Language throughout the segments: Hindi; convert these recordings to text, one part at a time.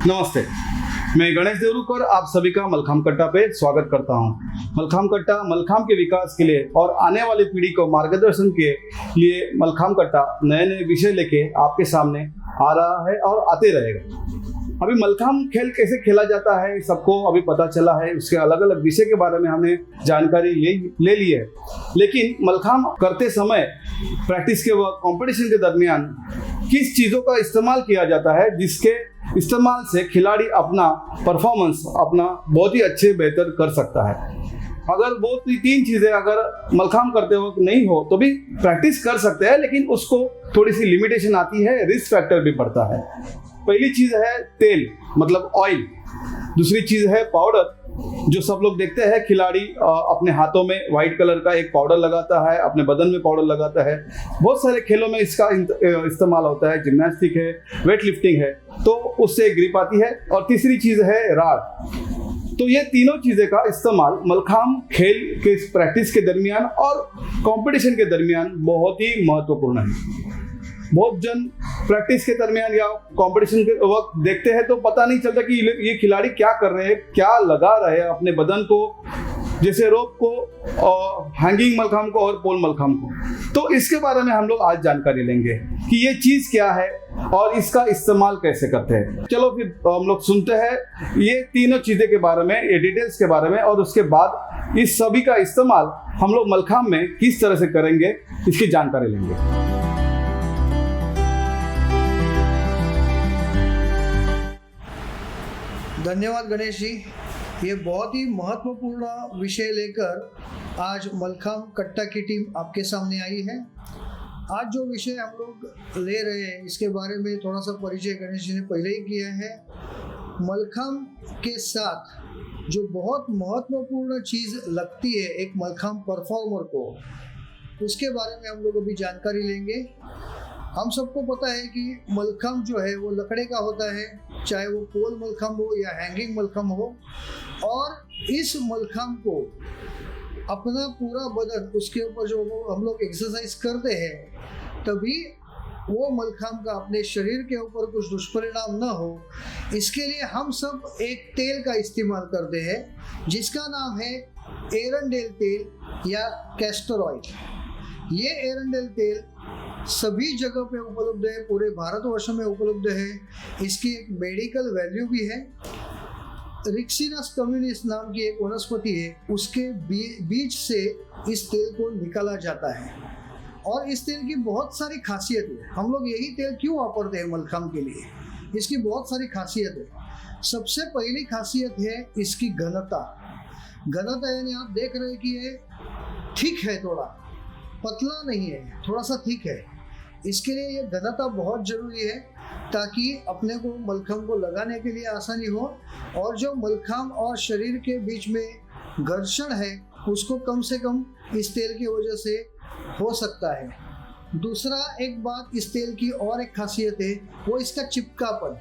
नमस्ते, मैं गणेश देवरुकर आप सभी का मलखाम कट्टा पे स्वागत करता हूँ। मलखाम कट्टा मलखाम के विकास के लिए और आने वाली पीढ़ी को मार्गदर्शन के लिए मलखाम कट्टा नए नए विषय लेके आपके सामने आ रहा है और आते रहेगा। अभी मलखाम खेल कैसे खेला जाता है सबको अभी पता चला है, उसके अलग अलग विषय के बारे में हमने जानकारी ले ली है। लेकिन मलखाम करते समय प्रैक्टिस के वक्त कंपटीशन के दरमियान किस चीज़ों का इस्तेमाल किया जाता है जिसके इस्तेमाल से खिलाड़ी अपना परफॉर्मेंस अपना बहुत ही अच्छे बेहतर कर सकता है। अगर वो तीन चीज़ें अगर मलखाम करते वक्त नहीं हो तो भी प्रैक्टिस कर सकते हैं, लेकिन उसको थोड़ी सी लिमिटेशन आती है, रिस्क फैक्टर भी पड़ता है। पहली चीज़ है तेल मतलब ऑयल, दूसरी चीज़ है पाउडर जो सब लोग देखते हैं खिलाड़ी अपने हाथों में व्हाइट कलर का एक पाउडर लगाता है, अपने बदन में पाउडर लगाता है। बहुत सारे खेलों में इसका इस्तेमाल होता है, जिम्नास्टिक है, वेट लिफ्टिंग है, तो उससे ग्रिप आती है। और तीसरी चीज़ है राड। तो ये तीनों चीज़ें का इस्तेमाल मलखाम खेल के प्रैक्टिस के दरमियान और कंपटीशन के दरमियान बहुत ही महत्वपूर्ण है। बहुत जन प्रैक्टिस के दरमियान या कंपटीशन के वक्त देखते हैं तो पता नहीं चलता कि ये खिलाड़ी क्या कर रहे हैं, क्या लगा रहे हैं अपने बदन को, जैसे रोप को और हैंगिंग मलखाम को और पोल मलखाम को। तो इसके बारे में हम लोग आज जानकारी लेंगे कि ये चीज़ क्या है और इसका इस्तेमाल कैसे करते हैं। चलो फिर हम लोग सुनते हैं ये तीनों चीज़ें के बारे में, ये डिटेल्स के बारे में, और उसके बाद इस सभी का इस्तेमाल हम लोग मलखाम में किस तरह से करेंगे इसकी जानकारी लेंगे। धन्यवाद गणेश जी, ये बहुत ही महत्वपूर्ण विषय लेकर आज मलखाम कट्टा की टीम आपके सामने आई है। आज जो विषय हम लोग ले रहे हैं इसके बारे में थोड़ा सा परिचय गणेश जी ने पहले ही किया है। मलखाम के साथ जो बहुत महत्वपूर्ण चीज़ लगती है एक मलखाम परफॉर्मर को, उसके बारे में हम लोग अभी जानकारी लेंगे। हम सबको पता है कि मलखाम जो है वो लकड़े का होता है, चाहे वो पोल मलखाम हो या हैंगिंग मलखाम हो, और इस मलखाम को अपना पूरा बदन उसके ऊपर जो हम लोग एक्सरसाइज करते हैं तभी वो मलखाम का अपने शरीर के ऊपर कुछ दुष्परिणाम न हो, इसके लिए हम सब एक तेल का इस्तेमाल करते हैं जिसका नाम है एरंडेल तेल या कैस्टर ऑयल। ये एरंडेल तेल सभी जगह पे उपलब्ध है, पूरे भारतवर्ष में उपलब्ध है। इसकी एक मेडिकल वैल्यू भी है। रिक्सिनस कम्युनिस नाम की एक वनस्पति है, उसके बीज से इस तेल को निकाला जाता है और इस तेल की बहुत सारी खासियत है। हम लोग यही तेल क्यों वापरते हैं मलखाम के लिए, इसकी बहुत सारी खासियत है। सबसे पहली खासियत है इसकी घनता। घनता यानी आप देख रहे हैं कि ये ठीक है, थोड़ा पतला नहीं है, थोड़ा सा ठीक है। इसके लिए ये घनता बहुत ज़रूरी है ताकि अपने को मलखाम को लगाने के लिए आसानी हो और जो मलखाम और शरीर के बीच में घर्षण है उसको कम से कम इस तेल की वजह से हो सकता है। दूसरा एक बात इस तेल की और एक खासियत है वो इसका चिपकापन।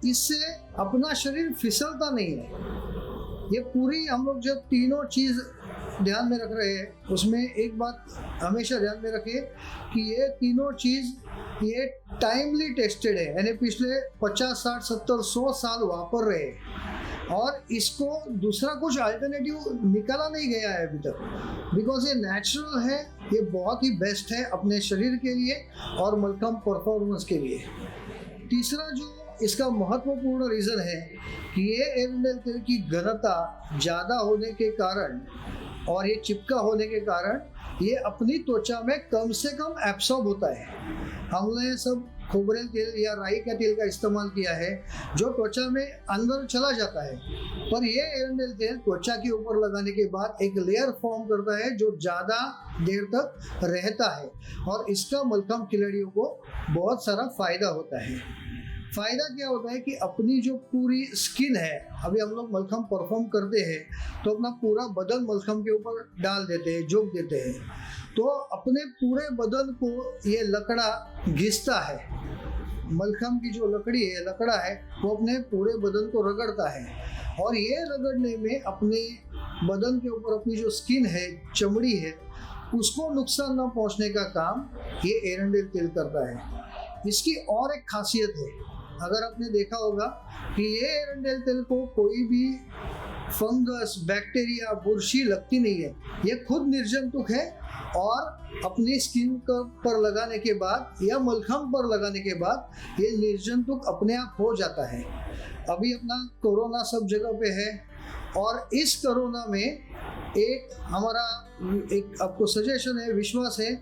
इससे अपना शरीर फिसलता नहीं है। ये पूरी हम लोग जब तीनों चीज़ ध्यान में रख रहे हैं उसमें एक बात हमेशा ध्यान में रखिए कि ये तीनों चीज़ ये टाइमली टेस्टेड है, यानी पिछले 50, 60, 70, 100 साल वापर रहे हैं और इसको दूसरा कुछ अल्टरनेटिव निकाला नहीं गया है अभी तक, बिकॉज ये नेचुरल है, ये बहुत ही बेस्ट है अपने शरीर के लिए और मलखाम परफॉर्मेंस के लिए। तीसरा जो इसका महत्वपूर्ण रीज़न है कि ये एरंडेल तेल की घनता ज़्यादा होने के कारण और ये चिपका होने के कारण ये अपनी त्वचा में कम से कम एब्सॉर्ब होता है। हमने सब खोबरेल तेल या राई का तेल का इस्तेमाल किया है जो त्वचा में अंदर चला जाता है, पर ये एरंडेल तेल त्वचा के ऊपर लगाने के बाद एक लेयर फॉर्म करता है जो ज़्यादा देर तक रहता है और इसका मलखाम खिलाड़ियों को बहुत सारा फ़ायदा होता है। फ़ायदा क्या होता है कि अपनी जो पूरी स्किन है, अभी हम लोग मलखाम परफॉर्म करते हैं तो अपना पूरा बदन मलखाम के ऊपर डाल देते हैं, जोक देते हैं, तो अपने पूरे बदन को ये लकड़ा घिसता है। मलखाम की जो लकड़ा है वो अपने पूरे बदन को रगड़ता है और ये रगड़ने में अपने बदन के ऊपर अपनी जो स्किन है, चमड़ी है, उसको नुकसान न पहुंचने का काम ये एरंडेल तेल करता है। इसकी और एक खासियत है, अगर आपने देखा होगा कि ये एरंडेल तेल को कोई भी फंगस, बैक्टीरिया, बुरशी लगती नहीं है। ये खुद निर्जंतुक है और अपनी स्किन पर लगाने के बाद या मलखम पर लगाने के बाद ये निर्जंतुक अपने आप हो जाता है। अभी अपना कोरोना सब जगह पे है और इस कोरोना में हमारा आपको सजेशन है, विश्वास है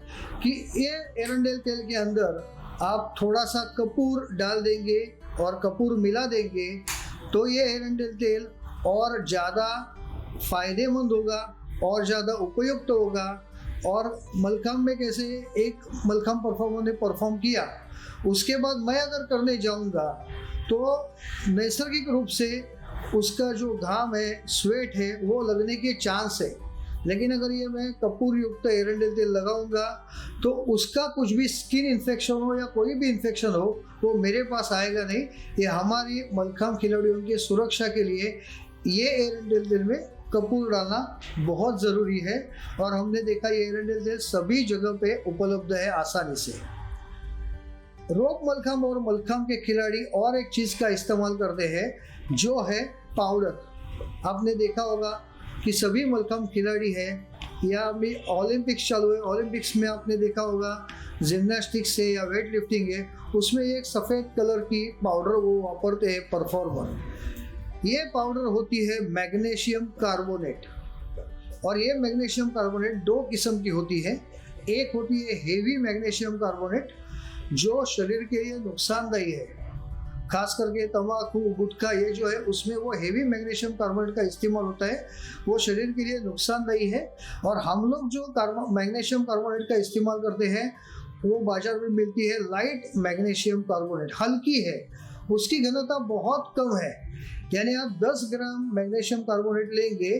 कि ये एरंडेल तेल के अंदर आप थोड़ा सा कपूर डाल देंगे और कपूर मिला देंगे तो ये एरंडेल तेल और ज़्यादा फायदेमंद होगा और ज़्यादा उपयुक्त होगा। और मलखम में कैसे एक मलखम परफॉर्मर ने परफॉर्म किया, उसके बाद मैं अगर करने जाऊंगा तो नैसर्गिक रूप से उसका जो घाम है, स्वेट है, वो लगने के चांस है। लेकिन अगर ये मैं कपूर युक्त एरंडेल तेल लगाऊंगा तो उसका कुछ भी स्किन इन्फेक्शन हो या कोई भी इन्फेक्शन हो वो मेरे पास आएगा नहीं। ये हमारी मलखम खिलाड़ियों की सुरक्षा के लिए ये एरंडेल तेल में कपूर डालना बहुत ज़रूरी है। और हमने देखा ये एरंडेल तेल सभी जगह पे उपलब्ध है आसानी से। रोप मलखम और मलखम के खिलाड़ी और एक चीज़ का इस्तेमाल करते हैं जो है पाउडर। आपने देखा होगा कि सभी मलखम खिलाड़ी हैं या अभी ओलंपिक्स चालू है, ओलंपिक्स में आपने देखा होगा जिम्नास्टिक्स है या वेट लिफ्टिंग है, उसमें एक सफ़ेद कलर की पाउडर वो वापरते हैं परफॉर्मर। ये पाउडर होती है मैग्नीशियम कार्बोनेट और ये मैग्नीशियम कार्बोनेट दो किस्म की होती है। एक होती है हेवी मैग्नीशियम कार्बोनेट जो शरीर के लिए नुकसानदायी है, खास करके तंबाकू, गुटखा ये जो है उसमें वो हेवी मैग्नीशियम कार्बोनेट का इस्तेमाल होता है, वो शरीर के लिए नुकसानदायी है। और हम लोग जो मैग्नीशियम कार्बोनेट का इस्तेमाल करते हैं वो बाजार में मिलती है लाइट मैग्नीशियम कार्बोनेट, हल्की है, उसकी घनता बहुत कम है। यानी आप 10 ग्राम मैग्नीशियम कार्बोनेट लेंगे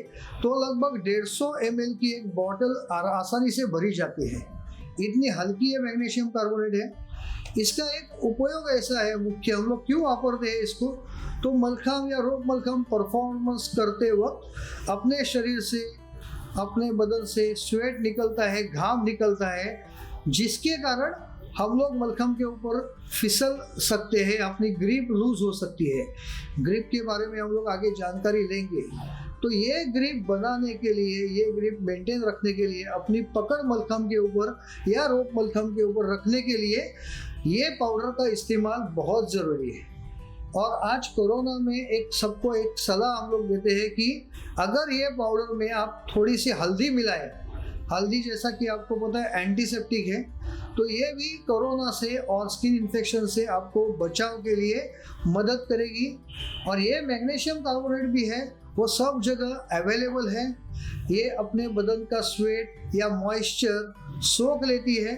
तो लगभग 150 ml की एक बॉटल आसानी से भरी जाती है, इतनी हल्की है मैग्नीशियम कार्बोनेट है। इसका एक उपयोग ऐसा है मुख्य, हम लोग क्यों वापरते हैं इसको, तो मलखम या रोप मलखम परफॉर्मेंस करते वक्त अपने शरीर से, अपने बदन से स्वेट निकलता है, घाम निकलता है, जिसके कारण हम लोग मलखम के ऊपर फिसल सकते हैं, अपनी ग्रिप लूज हो सकती है। ग्रिप के बारे में हम लोग आगे जानकारी लेंगे। तो ये ग्रिप बनाने के लिए, ये ग्रिप मेंटेन रखने के लिए, अपनी पकड़ मलखम के ऊपर या रोप मलखम के ऊपर रखने के लिए ये पाउडर का इस्तेमाल बहुत ज़रूरी है। और आज कोरोना में सबको एक सलाह हम लोग देते हैं कि अगर ये पाउडर में आप थोड़ी सी हल्दी मिलाएं, हल्दी जैसा कि आपको पता है एंटीसेप्टिक है, तो ये भी कोरोना से और स्किन इन्फेक्शन से आपको बचाव के लिए मदद करेगी। और ये मैग्नीशियम कार्बोनेट भी है, वो सब जगह अवेलेबल है। ये अपने बदन का स्वेट या मॉइस्चर सोख लेती है,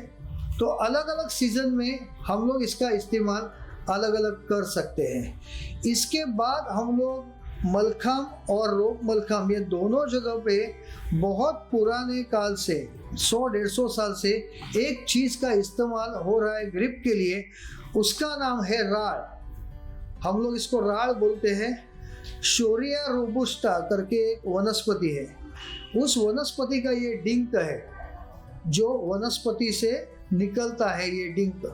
तो अलग अलग सीजन में हम लोग इसका इस्तेमाल अलग अलग कर सकते हैं। इसके बाद हम लोग मलखम और रोप मलखम ये दोनों जगह पे बहुत पुराने काल से 100-150 साल से एक चीज़ का इस्तेमाल हो रहा है ग्रिप के लिए, उसका नाम है राड़। हम लोग इसको राड़ बोलते हैं। शोरिया रोबुस्टा करके एक वनस्पति है, उस वनस्पति का ये डिंक है जो वनस्पति से निकलता है, ये डिंक।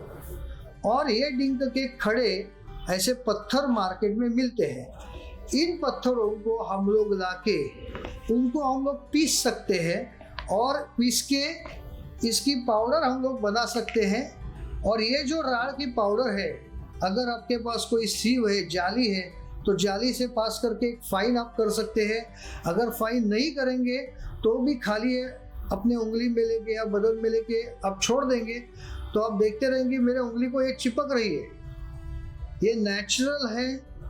और ये डिंक के खड़े ऐसे पत्थर मार्केट में मिलते हैं। इन पत्थरों को हम लोग लाके उनको हम लोग पीस सकते हैं और पीस के इसकी पाउडर हम लोग बना सकते हैं। और ये जो राड़ की पाउडर है, अगर आपके पास कोई सीव है, जाली है, तो जाली से पास करके फाइन आप कर सकते हैं। अगर फाइन नहीं करेंगे तो भी खाली अपने उंगली में लेके या बदन में लेके आप छोड़ देंगे तो आप देखते रहेंगे मेरे उंगली को ये चिपक रही है। ये नेचुरल है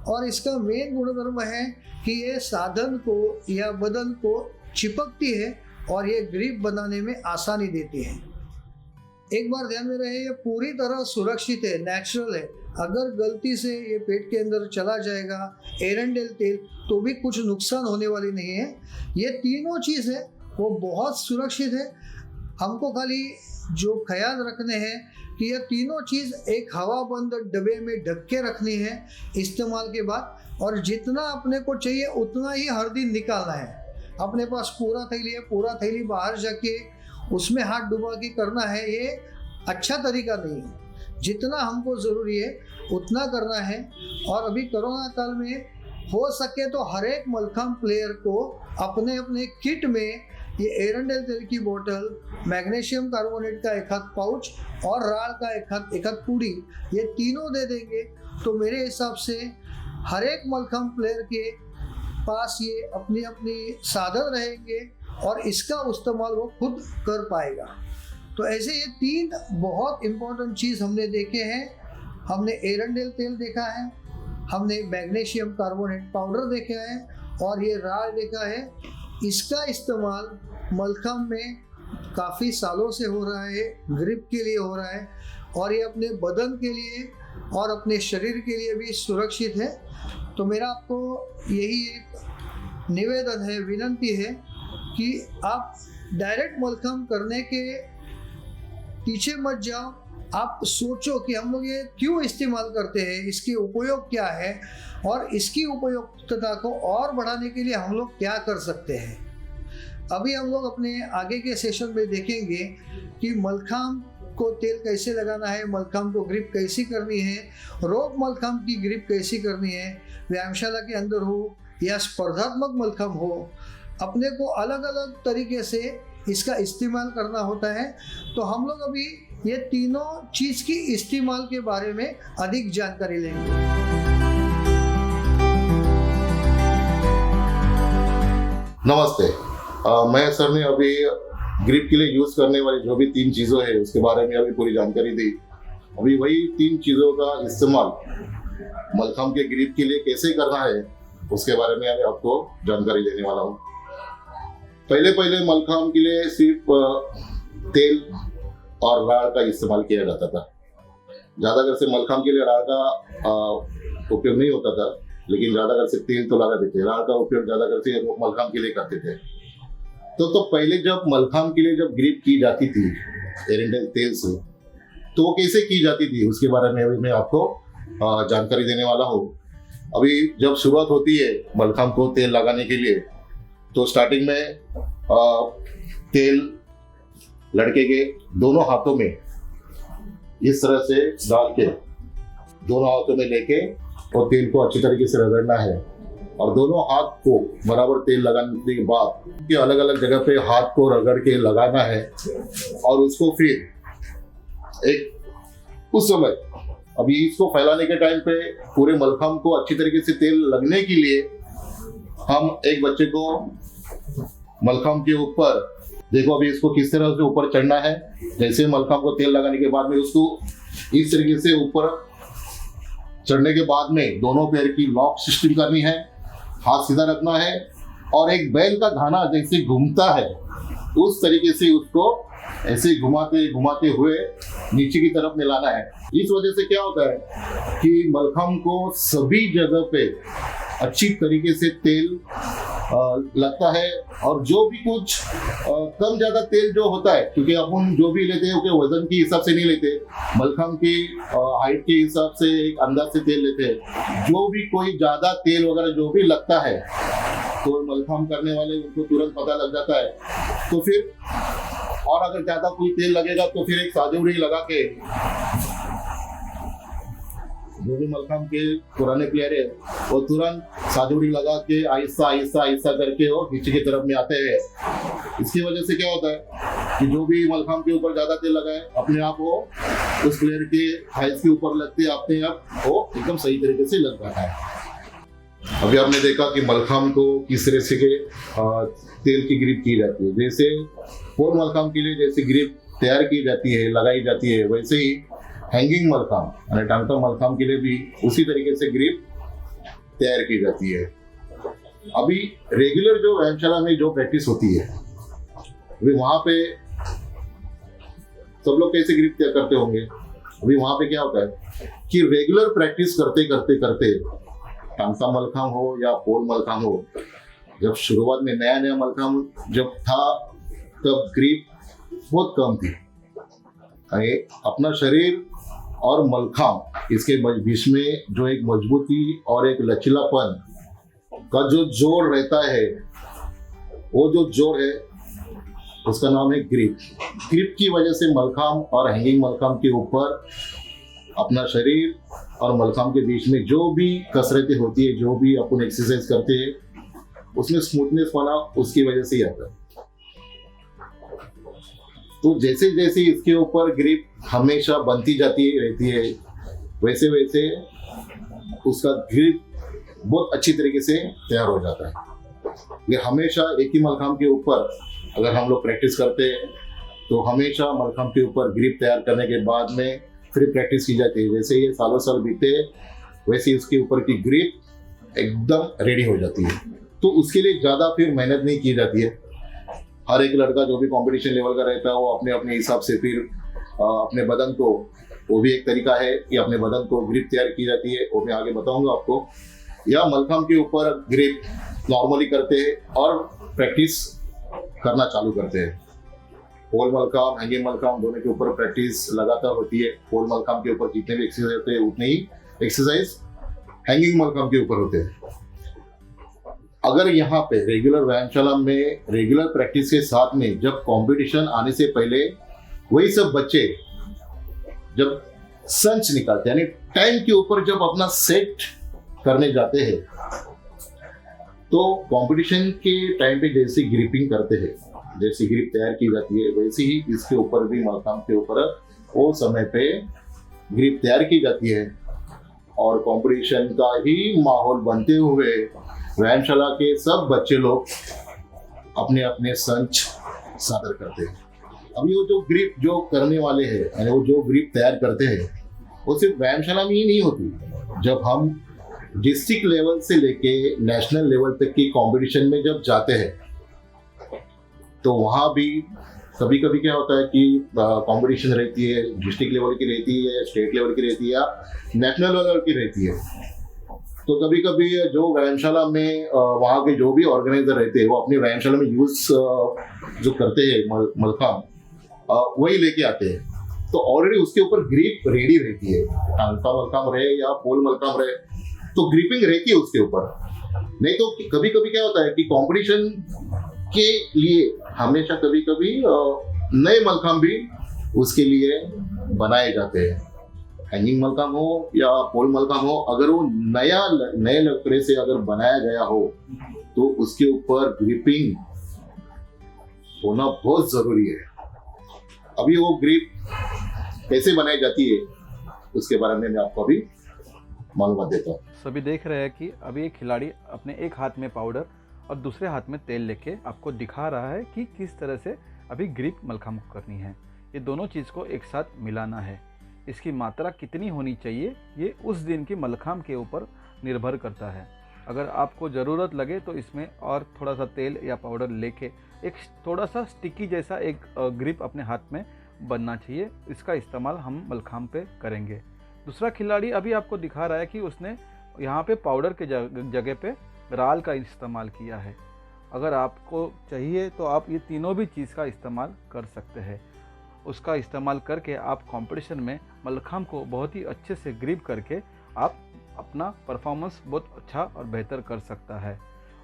और इसका मेन गुणधर्म है कि ये साधन को या बदन को चिपकती है और ये ग्रिप बनाने में आसानी देती है। एक बार ध्यान में रहे, ये पूरी तरह सुरक्षित है, नेचुरल है। अगर गलती से ये पेट के अंदर चला जाएगा एरंडेल तेल तो भी कुछ नुकसान होने वाली नहीं है। ये तीनों चीज़ है वो बहुत सुरक्षित है। हमको खाली जो ख्याल रखने हैं कि ये तीनों चीज़ एक हवाबंद डब्बे में ढक के रखनी है इस्तेमाल के बाद, और जितना अपने को चाहिए उतना ही हर दिन निकालना है। अपने पास पूरा थैली है, पूरा थैली बाहर जाके उसमें हाथ डुबा के करना है, ये अच्छा तरीका नहीं है। जितना हमको ज़रूरी है उतना करना है। और अभी कोरोना काल में हो सके तो हर एक मलखम्ब प्लेयर को अपने अपने किट में ये एरंडेल तेल की बोतल, मैग्नीशियम कार्बोनेट का एक हाथ पाउच और राड़ का एक हाथ पूड़ी, ये तीनों दे देंगे तो मेरे हिसाब से हर एक मलखम्ब प्लेयर के पास ये अपनी अपनी साधन रहेंगे और इसका इस्तेमाल वो खुद कर पाएगा। तो ऐसे ये 3 बहुत इम्पोर्टेंट चीज़ हमने देखे हैं। हमने एरंडेल तेल देखा है, हमने मैग्नीशियम कार्बोनेट पाउडर देखा है और ये राड़ देखा है। इसका इस्तेमाल मलखम्ब में काफ़ी सालों से हो रहा है, ग्रिप के लिए हो रहा है और ये अपने बदन के लिए और अपने शरीर के लिए भी सुरक्षित है। तो मेरा आपको यही एक निवेदन है, विनंती है कि आप डायरेक्ट मलखम्ब करने के पीछे मत जाओ। आप सोचो कि हम लोग ये क्यों इस्तेमाल करते हैं, इसके उपयोग क्या है और इसकी उपयोगिता को और बढ़ाने के लिए हम लोग क्या कर सकते हैं। अभी हम लोग अपने आगे के सेशन में देखेंगे कि मलखम्ब को तेल कैसे लगाना है, मलखम्ब को ग्रिप कैसी करनी है, रोप मलखम्ब की ग्रिप कैसी करनी है, व्यायामशाला के अंदर हो या स्पर्धात्मक मलखम्ब हो, अपने को अलग अलग तरीके से इसका इस्तेमाल करना होता है। तो हम लोग अभी ये तीनों चीज़ की इस्तेमाल के बारे में अधिक जानकारी लेंगे। नमस्ते। मैं सर ने अभी ग्रिप के लिए यूज़ करने वाली जो भी 3 चीज़ों है उसके बारे में अभी पूरी जानकारी दी। अभी वही 3 चीज़ों का इस्तेमाल मलखम्ब के ग्रिप के लिए कैसे करना है उसके बारे में अभी आपको जानकारी देने वाला हूँ। पहले मलखम्ब के लिए सिर्फ तेल और राड़ का इस्तेमाल किया जाता था। ज़्यादातर से मलखम्ब के लिए राड़ का उपयोग नहीं होता था, लेकिन ज़्यादातर से तेल तो लगाते थे। राड़ का उपयोग ज़्यादातर से मलखम्ब के लिए करते थे। तो पहले जब मलखम्ब के लिए जब ग्रिप की जाती थी एरंडेल तेल से, तो वो कैसे की जाती थी उसके बारे में अभी मैं आपको जानकारी देने वाला हूँ। अभी जब शुरुआत होती है मलखम्ब को तेल लगाने के लिए, तो स्टार्टिंग में तेल लड़के के दोनों हाथों में इस तरह से डाल के दोनों हाथों में लेके और तेल को अच्छी तरीके से रगड़ना है और दोनों हाथ को बराबर तेल लगाने के बाद अलग अलग जगह पे हाथ को रगड़ के लगाना है और उसको फिर उस समय अभी इसको फैलाने के टाइम पे पूरे मलखम्ब को अच्छी तरीके से तेल लगने के लिए हम एक बच्चे को मलखम्ब के ऊपर, देखो अभी इसको किस तरह से ऊपर चढ़ना है। जैसे मलखम्ब को तेल लगाने के बाद में उसको इस तरीके से ऊपर चढ़ने के बाद में दोनों पैर की लॉक सिस्टम करनी है, हाथ सीधा रखना है और एक बैल का घाना जैसे घूमता है उस तरीके से उसको ऐसे घुमाते घुमाते हुए नीचे की तरफ मिलाना है। इस वजह से क्या होता है कि मलखम्ब को सभी जगह पे अच्छी तरीके से तेल लगता है और जो भी कुछ कम ज्यादा तेल जो होता है, क्योंकि अपन जो भी लेते हैं उसके वजन के हिसाब से नहीं लेते, मलखम्ब की हाइट के हिसाब से एक अंदाज से तेल लेते हैं। जो भी कोई ज्यादा तेल वगैरह जो भी लगता है तो मलखम्ब करने वाले उनको तुरंत पता लग जाता है। तो फिर और अगर ज्यादा कोई तेल लगेगा तो फिर एक साजोड़ी लगा के जो भी मलखम्ब के पुराने प्लेयर है वो तुरंत साजोड़ी लगा के आहिस्ता आहिस्ता आहिस्ता करके वो नीचे की तरफ में आते हैं। इसकी वजह से क्या होता है कि जो भी मलखम्ब के ऊपर ज्यादा तेल लगा है अपने आप वो उस प्लेयर के हाइट के ऊपर लगते अपने आप वो एकदम सही तरीके से लग रहा है। अभी आपने देखा कि मलखम्ब को किस तरह से तेल की ग्रिप की जाती है। जैसे पोर मलखम्ब के लिए जैसे ग्रिप तैयार की जाती है, लगाई जाती है, वैसे ही हैंगिंग मलखम्ब यानी टांगता मलखम्ब के लिए भी उसी तरीके से ग्रिप तैयार की जाती है। अभी रेगुलर जो व्यायामशाला में जो प्रैक्टिस होती है अभी वहाँ पे सब लोग कैसे ग्रिप तैयार करते होंगे। अभी वहाँ पे क्या होता है कि रेगुलर प्रैक्टिस करते करते करते टांगता मलखम्ब हो या पोल मलखम्ब हो, जब शुरुआत में नया नया मलखम्ब जब था तब ग्रिप बहुत कम थी। अपना शरीर और मलखम्ब इसके बीच में जो एक मजबूती और एक लचीलापन का जो जोड़ रहता है, वो जो जोड़ है उसका नाम है ग्रिप। ग्रिप की वजह से मलखम्ब और हैंगिंग मलखम्ब के ऊपर अपना शरीर और मलखाम के बीच में जो भी कसरतें होती है, जो भी अपन एक्सरसाइज करते हैं, उसमें स्मूथनेस वाला उसकी वजह से ही आता है। तो जैसे जैसे इसके ऊपर ग्रिप हमेशा बनती जाती रहती है, वैसे वैसे उसका ग्रिप बहुत अच्छी तरीके से तैयार हो जाता है। ये हमेशा एक ही मलखाम के ऊपर अगर हम लोग प्रैक्टिस करते हैं तो हमेशा मलखाम के ऊपर ग्रिप तैयार करने के बाद में फिर प्रैक्टिस की जाती है। जैसे ये सालों साल बीते वैसे उसके ऊपर की ग्रिप एकदम रेडी हो जाती है। तो उसके लिए ज़्यादा फिर मेहनत नहीं की जाती है। हर एक लड़का जो भी कंपटीशन लेवल का रहता है वो अपने अपने हिसाब से फिर अपने बदन को, वो भी एक तरीका है कि अपने बदन को ग्रिप तैयार की जाती है, वो मैं आगे बताऊंगा आपको। या मलखाम के ऊपर ग्रिप नॉर्मली करते हैं और प्रैक्टिस करना चालू करते हैं। पोल मलखाम, हैंगिंग मलखाम दोनों के ऊपर प्रैक्टिस लगातार होती है। पोल मलखाम के ऊपर जितने भी एक्सरसाइज होते हैं उतने ही एक्सरसाइज हैंगिंग मलखाम के ऊपर होते हैं। अगर यहाँ पे रेगुलर व्यायामशाला में रेगुलर प्रैक्टिस के साथ में जब कंपटीशन आने से पहले वही सब बच्चे जब संच निकालते हैं, यानी टाइम के ऊपर जब अपना सेट करने जाते हैं, तो कंपटीशन के टाइम पे जैसे ग्रिपिंग करते हैं, जैसी ग्रिप तैयार की जाती है, वैसे ही इसके ऊपर भी मलखाम के ऊपर वो समय पे ग्रिप तैयार की जाती है। और कंपटीशन का ही माहौल बनते हुए व्यायामशाला के सब बच्चे लोग अपने अपने संच सादर करते हैं। अभी वो जो ग्रिप जो करने वाले हैं, यानी वो जो ग्रिप तैयार करते हैं, वो सिर्फ व्यायामशाला में ही नहीं होती। जब हम डिस्ट्रिक्ट लेवल से लेके नेशनल लेवल तक की कंपटीशन में जब जाते हैं तो वहाँ भी कभी कभी क्या होता है कि कंपटीशन रहती है, डिस्ट्रिक्ट लेवल की रहती है, स्टेट लेवल की रहती है या नेशनल लेवल की रहती है। तो कभी कभी जो व्यायामशाला में वहाँ के जो भी ऑर्गेनाइजर रहते हैं वो अपनी व्यायामशाला में यूज जो करते हैं मलखाम वही लेके आते हैं। तो ऑलरेडी उसके ऊपर ग्रिप रेडी रहती है, टांका मलखाम रहे या पोल मलखाम रहे, तो ग्रिपिंग रहती है उसके ऊपर। नहीं तो कभी कभी क्या होता है कि कंपटीशन के लिए हमेशा कभी कभी नए मलखाम भी उसके लिए बनाए जाते हैं। हैंगिंग मलखाम हो या पोल मलखाम हो, अगर वो नए लकड़े से अगर बनाया गया हो तो उसके ऊपर ग्रिपिंग होना बहुत जरूरी है। अभी वो ग्रिप कैसे बनाई जाती है उसके बारे में मैं आपको अभी मालूमात देता हूँ। सभी देख रहे हैं कि अभी एक खिलाड़ी अपने एक हाथ में पाउडर और दूसरे हाथ में तेल लेके आपको दिखा रहा है कि किस तरह से अभी ग्रिप मलखाम करनी है। ये दोनों चीज़ को एक साथ मिलाना है। इसकी मात्रा कितनी होनी चाहिए ये उस दिन की मलखाम के ऊपर निर्भर करता है। अगर आपको ज़रूरत लगे तो इसमें और थोड़ा सा तेल या पाउडर लेके एक थोड़ा सा स्टिकी जैसा एक ग्रिप अपने हाथ में बनना चाहिए। इसका इस्तेमाल हम मलखाम पे करेंगे। दूसरा खिलाड़ी अभी आपको दिखा रहा है कि उसने यहाँ पे पाउडर के जगह पे राल का इस्तेमाल किया है। अगर आपको चाहिए तो आप ये तीनों भी चीज़ का इस्तेमाल कर सकते हैं। उसका इस्तेमाल करके आप कंपटीशन में मलखाम को बहुत ही अच्छे से ग्रिप करके आप अपना परफॉर्मेंस बहुत अच्छा और बेहतर कर सकता है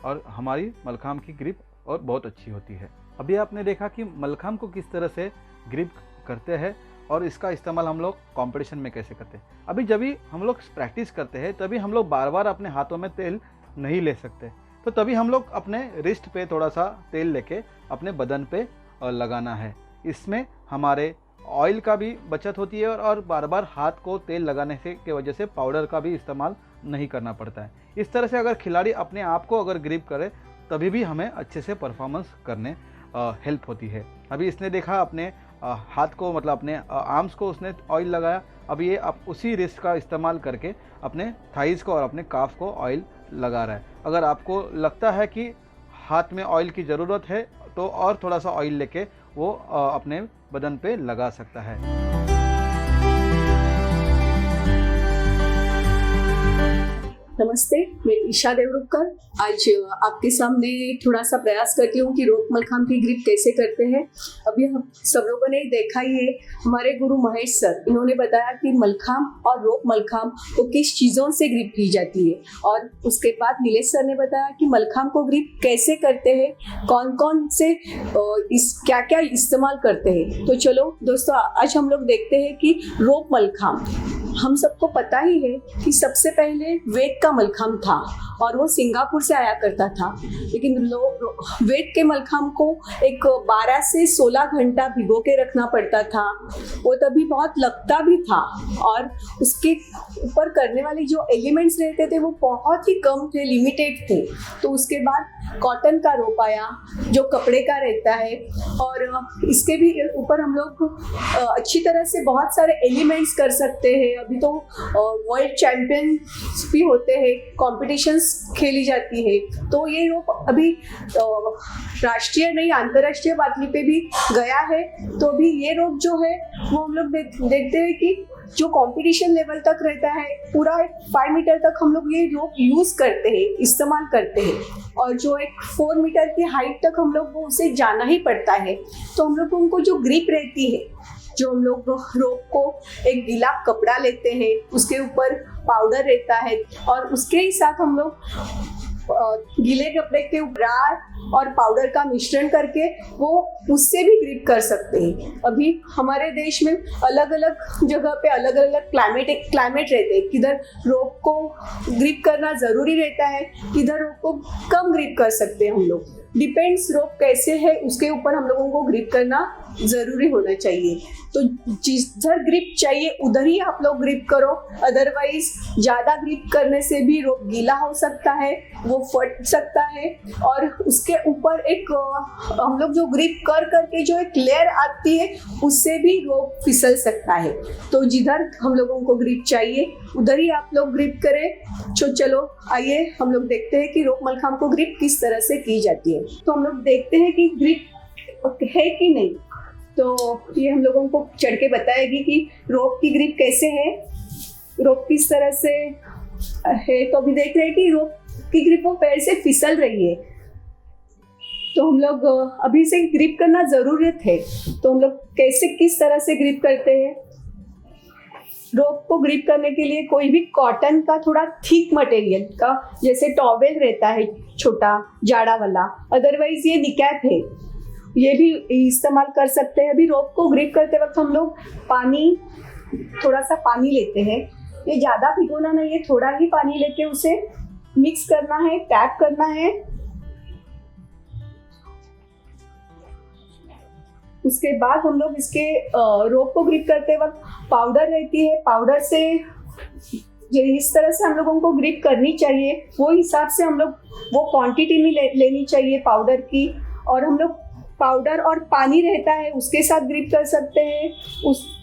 और हमारी मलखाम की ग्रिप और बहुत अच्छी होती है। अभी आपने देखा कि मलखाम को किस तरह से ग्रिप करते हैं और इसका इस्तेमाल हम लोग कंपटीशन में कैसे करते हैं। अभी जब भी हम लोग प्रैक्टिस करते हैं तभी हम लोग बार बार अपने हाथों में तेल नहीं ले सकते, तो तभी हम लोग अपने रिस्ट पे थोड़ा सा तेल लेके अपने बदन पे लगाना है। इसमें हमारे ऑयल का भी बचत होती है और बार बार हाथ को तेल लगाने से की वजह से पाउडर का भी इस्तेमाल नहीं करना पड़ता है। इस तरह से अगर खिलाड़ी अपने आप को अगर ग्रिप करे तभी भी हमें अच्छे से परफॉर्मेंस करने हेल्प होती है। अभी इसने देखा अपने हाथ को, मतलब अपने आर्म्स को उसने ऑयल लगाया। अब ये आप उसी रिस्ट का इस्तेमाल करके अपने थाइज़ को और अपने काफ को ऑयल लगा रहा है। अगर आपको लगता है कि हाथ में ऑयल की ज़रूरत है तो और थोड़ा सा ऑयल लेके वो अपने बदन पे लगा सकता है। नमस्ते, मैं ईशा देवरुखकर आज आपके सामने थोड़ा सा प्रयास करती हूँ कि रोप मलखाम की ग्रिप कैसे करते हैं। अभी हम सब लोगों ने देखा ही है, हमारे गुरु महेश सर इन्होंने बताया कि मलखाम और रोप मलखाम को किस चीज़ों से ग्रिप की जाती है, और उसके बाद नीलेश सर ने बताया कि मलखाम को ग्रिप कैसे करते हैं, कौन कौन से क्या क्या इस्तेमाल करते हैं। तो चलो दोस्तों, आज हम लोग देखते हैं कि रोप मलखाम हम सबको पता ही है कि सबसे पहले वेद का मलखम था और वो सिंगापुर से आया करता था, लेकिन लोग वेद के मलखम को एक 12 से 16 घंटा भिगो के रखना पड़ता था। वो तभी बहुत लगता भी था और उसके ऊपर करने वाले जो एलिमेंट्स रहते थे वो बहुत ही कम थे, लिमिटेड थे। तो उसके बाद कॉटन का रोप आया जो कपड़े का रहता है, और इसके भी ऊपर हम लोग अच्छी तरह से बहुत सारे एलिमेंट्स कर सकते हैं। अभी तो वर्ल्ड चैंपियन भी होते हैं, कॉम्पिटिशन्स खेली जाती है। तो ये रोप अभी राष्ट्रीय नहीं अंतर्राष्ट्रीय पातळी पे भी गया है। तो अभी ये रोप जो है वो हम लोग देखते हैं कि जो कंपटीशन लेवल तक रहता है, पूरा 5 मीटर तक हम लोग ये रोप यूज करते हैं, इस्तेमाल करते हैं, और जो एक 4 मीटर की हाइट तक हम लोग को उसे जाना ही पड़ता है। तो हम लोग को उनको जो ग्रिप रहती है, जो हम लोग रोप को एक गीला कपड़ा लेते हैं, उसके ऊपर पाउडर रहता है और उसके ही साथ हम लोग गीले कपड़े के ऊपर और पाउडर का मिश्रण करके वो उससे भी ग्रिप कर सकते हैं। अभी हमारे देश में अलग अलग जगह पे अलग अलग क्लाइमेट रहते हैं, किधर रोप को ग्रिप करना ज़रूरी रहता है, किधर रोप को कम ग्रिप कर सकते हैं हम लोग। डिपेंड्स रोप कैसे है उसके ऊपर हम लोगों को ग्रिप करना ज़रूरी होना चाहिए। तो जिधर ग्रिप चाहिए उधर ही आप लोग ग्रिप करो, अदरवाइज ज़्यादा ग्रिप करने से भी रोप गीला हो सकता है, वो फट सकता है, और उसके ऊपर एक हम लोग जो ग्रिप कर करके जो एक लेयर आती है उससे भी रोप फिसल सकता है। तो जिधर हम लोगों को ग्रिप चाहिए उधर ही आप लोग ग्रिप करें। चलो आइए हम लोग देखते हैं कि रोप मलखम को ग्रिप किस तरह से की जाती है। तो हम लोग देखते हैं कि ग्रिप है कि नहीं। तो ये हम लोगों को चढ़ के बताएगी कि रोप की ग्रिप कैसे है, रोप किस तरह से है। तो अभी देख रहे हैं कि रोप की ग्रिप वो पैर से फिसल रही है। तो हम लोग अभी से ग्रिप करना ज़रूरत है। तो हम लोग कैसे किस तरह से ग्रिप करते हैं। रोप को ग्रिप करने के लिए कोई भी कॉटन का थोड़ा थिक मटेरियल का, जैसे टॉवेल रहता है छोटा जाड़ा वाला, अदरवाइज ये निकैप है, ये भी इस्तेमाल कर सकते हैं। अभी रोप को ग्रिप करते वक्त हम लोग थोड़ा सा पानी लेते हैं। ये ज़्यादा भिगोना नहीं है, थोड़ा ही पानी लेके उसे मिक्स करना है, टैप करना है। उसके बाद हम लोग इसके रोप को ग्रिप करते वक्त पाउडर रहती है, पाउडर से इस तरह से हम लोगों को ग्रिप करनी चाहिए, वो हिसाब से हम लोग वो क्वांटिटी में लेनी चाहिए पाउडर की। और हम लोग पाउडर और पानी रहता है उसके साथ ग्रिप कर सकते हैं।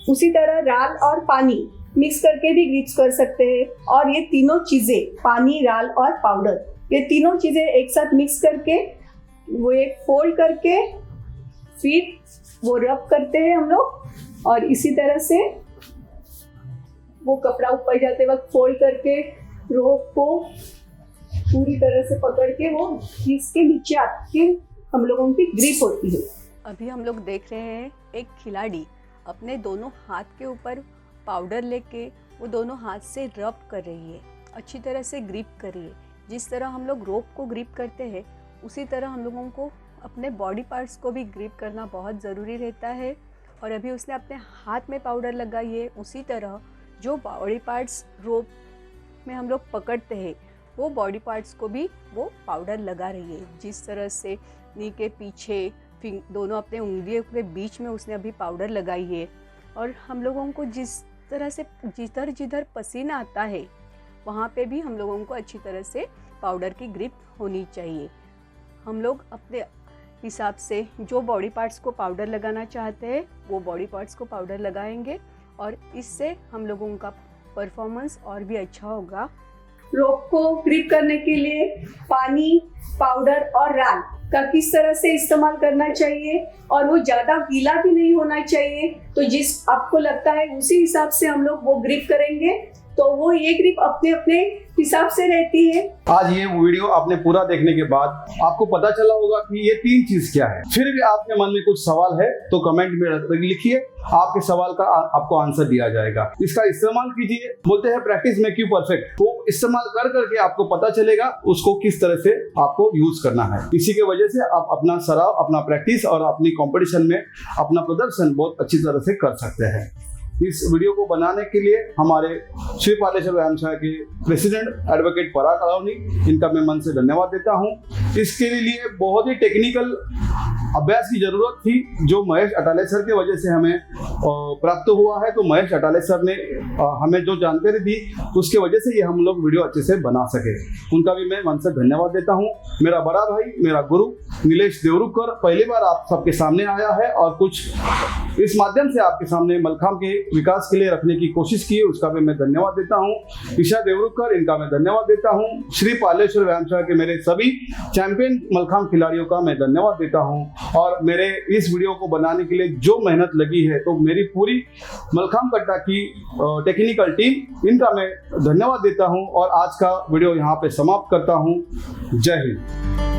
उसी तरह राल और पानी मिक्स करके भी ग्रिप्स कर सकते हैं। और ये तीनों चीज़ें, पानी, राल और पाउडर, ये तीनों चीज़ें एक साथ मिक्स करके वो एक फोल्ड करके फिर वो रब करते हैं हम लोग। और इसी तरह से वो कपड़ा ऊपर जाते वक्त फोल्ड करके रोप को पूरी तरह से पकड़ के वो इसके नीचे आके हम लोगों की ग्रिप होती है। अभी हम लोग देख रहे हैं एक खिलाड़ी अपने दोनों हाथ के ऊपर पाउडर लेके वो दोनों हाथ से रब कर रही है, अच्छी तरह से ग्रिप कर रही है। जिस तरह हम लोग रोप को ग्रिप करते हैं उसी तरह हम लोगों को अपने बॉडी पार्ट्स को भी ग्रिप करना बहुत ज़रूरी रहता है। और अभी उसने अपने हाथ में पाउडर लगाई है, उसी तरह जो बॉडी पार्ट्स रोप में हम लोग पकड़ते हैं वो बॉडी पार्ट्स को भी वो पाउडर लगा रही है। जिस तरह से नी के पीछे दोनों अपने उंगलियों के बीच में उसने अभी पाउडर लगाई है। और हम लोगों को जिस तरह से जिधर पसीना आता है वहाँ पे भी हम लोगों को अच्छी तरह से पाउडर की ग्रिप होनी चाहिए। हम लोग अपने हिसाब से जो बॉडी पार्ट्स को पाउडर लगाना चाहते हैं वो बॉडी पार्ट्स को पाउडर लगाएंगे और इससे हम लोगों का परफॉर्मेंस और भी अच्छा होगा। रोप को ग्रिप करने के लिए पानी, पाउडर और राल का किस तरह से इस्तेमाल करना चाहिए और वो ज़्यादा गीला भी नहीं होना चाहिए। तो जिस आपको लगता है उसी हिसाब से हम लोग वो ग्रिप करेंगे, तो वो ये ग्रिप अपने अपने हिसाब से रहती है। आज ये वीडियो आपने पूरा देखने के बाद आपको पता चला होगा कि ये 3 चीज क्या है। फिर भी आपके मन में कुछ सवाल है तो कमेंट में लिखिए, आपके सवाल का आपको आंसर दिया जाएगा। इसका इस्तेमाल कीजिए। बोलते हैं प्रैक्टिस मेक यू परफेक्ट। तो इस्तेमाल कर करके आपको पता चलेगा उसको किस तरह से आपको यूज करना है। इसी के वजह से आप अपना सराव, अपना प्रैक्टिस और अपनी कॉम्पिटिशन में अपना प्रदर्शन बहुत अच्छी तरह से कर सकते हैं। इस वीडियो को बनाने के लिए हमारे श्री पालेश्वर व्यायामशाला के प्रेसिडेंट एडवोकेट पराग अलावनी, इनका मैं मन से धन्यवाद देता हूँ। इसके लिए बहुत ही टेक्निकल अभ्यास की जरूरत थी, जो महेश अटाले सर की वजह से हमें प्राप्त हुआ है। तो महेश अटाले सर ने हमें जो जानकारी दी, उसके वजह से ये हम लोग वीडियो अच्छे से बना सके। उनका भी मैं मन से धन्यवाद देता हूँ। मेरा बड़ा भाई, मेरा गुरु नीलेश देवरुखकर पहली बार आप सबके सामने आया है और कुछ इस माध्यम से आपके सामने मलखाम के विकास के लिए रखने की कोशिश की है, उसका भी मैं धन्यवाद देता हूँ। ईशा देवरुखकर, इनका मैं धन्यवाद देता हूँ। श्री पालेश्वर व्यायामशाला के मेरे सभी चैंपियन मलखाम खिलाड़ियों का मैं धन्यवाद देता हूँ। और मेरे इस वीडियो को बनाने के लिए जो मेहनत लगी है, तो मेरी पूरी मलखाम कट्टा की टेक्निकल टीम, इनका मैं धन्यवाद देता हूँ। और आज का वीडियो यहाँ पे समाप्त करता हूँ। जय हिंद।